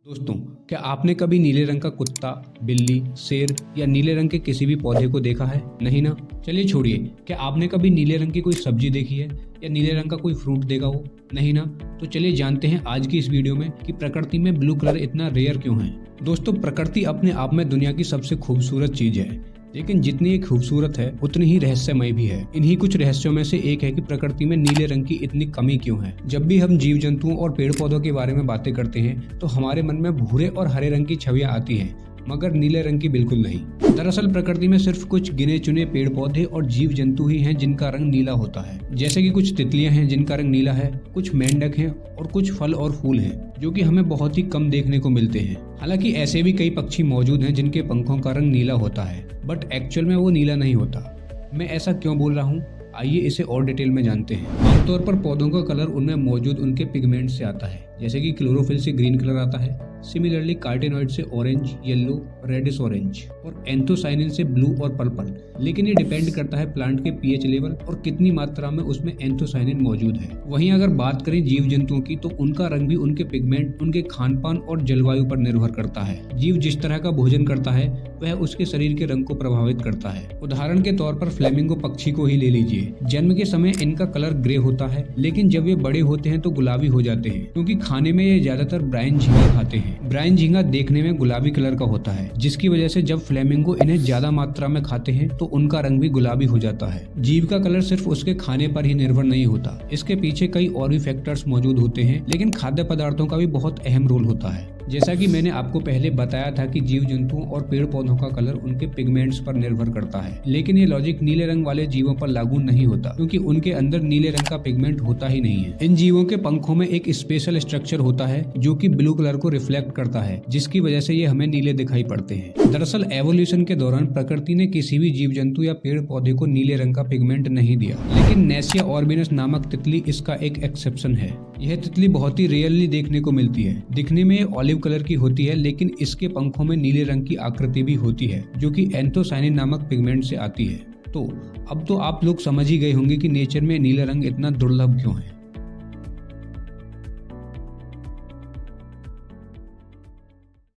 दोस्तों, क्या आपने कभी नीले रंग का कुत्ता, बिल्ली, शेर या नीले रंग के किसी भी पौधे को देखा है? नहीं ना? चलिए छोड़िए, क्या आपने कभी नीले रंग की कोई सब्जी देखी है या नीले रंग का कोई फ्रूट देखा हो? नहीं ना? तो चलिए जानते हैं आज की इस वीडियो में कि प्रकृति में ब्लू कलर इतना रेयर क्यों है। दोस्तों, प्रकृति अपने आप में दुनिया की सबसे खूबसूरत चीज है, लेकिन जितनी ये खूबसूरत है उतनी ही रहस्यमय भी है। इन्हीं कुछ रहस्यों में से एक है कि प्रकृति में नीले रंग की इतनी कमी क्यों है। जब भी हम जीव जंतुओं और पेड़ पौधों के बारे में बातें करते हैं तो हमारे मन में भूरे और हरे रंग की छवियां आती हैं, मगर नीले रंग की बिल्कुल नहीं। दरअसल प्रकृति में सिर्फ कुछ गिने चुने पेड़ पौधे और जीव जंतु ही हैं जिनका रंग नीला होता है। जैसे कि कुछ तितलियां हैं जिनका रंग नीला है, कुछ मेंढक हैं और कुछ फल और फूल हैं जो कि हमें बहुत ही कम देखने को मिलते हैं। हालांकि ऐसे भी कई पक्षी मौजूद हैं जिनके पंखों का रंग नीला होता है, बट एक्चुअल में वो नीला नहीं होता। मैं ऐसा क्यों बोल रहा हूँ, आइए इसे और डिटेल में जानते हैं। आमतौर पर पौधों का कलर उनमें मौजूद उनके पिगमेंट से आता है, जैसे कि क्लोरोफिल से ग्रीन कलर आता है, सिमिलरली कार्टिनॉइड से ऑरेंज, येलो, रेडिश ऑरेंज और एंथोसाइनिन से ब्लू और पर्पल। लेकिन ये डिपेंड करता है प्लांट के पीएच लेवल और कितनी मात्रा में उसमें एंथोसाइनिन मौजूद है। वहीं अगर बात करें जीव जंतुओं की, तो उनका रंग भी उनके पिगमेंट, उनके खान पान और जलवायु पर निर्भर करता है। जीव जिस तरह का भोजन करता है वह उसके शरीर के रंग को प्रभावित करता है। उदाहरण के तौर पर फ्लेमिंगो पक्षी को ही ले लीजिए। जन्म के समय इनका कलर ग्रे होता है, लेकिन जब ये बड़े होते हैं तो गुलाबी हो जाते हैं, क्योंकि खाने में ये ज्यादातर ब्राइन झींगा खाते हैं। ब्राइन झींगा देखने में गुलाबी कलर का होता है, जिसकी वजह से जब फ्लेमिंगो इन्हें ज्यादा मात्रा में खाते हैं तो उनका रंग भी गुलाबी हो जाता है। जीव का कलर सिर्फ उसके खाने पर ही निर्भर नहीं होता, इसके पीछे कई और भी फैक्टर्स मौजूद होते हैं, लेकिन खाद्य पदार्थों का भी बहुत अहम रोल होता है। जैसा कि मैंने आपको पहले बताया था कि जीव जंतुओं और पेड़ पौधों का कलर उनके पिगमेंट्स पर निर्भर करता है, लेकिन ये लॉजिक नीले रंग वाले जीवों पर लागू नहीं होता, क्योंकि उनके अंदर नीले रंग का पिगमेंट होता ही नहीं है। इन जीवों के पंखों में एक स्पेशल स्ट्रक्चर होता है जो कि ब्लू कलर को रिफ्लेक्ट करता है, जिसकी वजह से ये हमें नीले दिखाई पड़ते हैं। दरअसल एवोल्यूशन के दौरान प्रकृति ने किसी भी जीव जंतु या पेड़ पौधे को नीले रंग का पिगमेंट नहीं दिया, लेकिन नेसिया ऑर्बिनस नामक तितली इसका एक एक्सेप्शन है। यह तितली बहुत ही रेयरली देखने को मिलती है। दिखने में ऑलिव कलर की होती है, लेकिन इसके पंखों में नीले रंग की आकृति भी होती है, जो कि एंथोसाइनिन नामक पिगमेंट से आती है। तो अब तो आप लोग समझ ही गए होंगे कि नेचर में नीला रंग इतना दुर्लभ क्यों है।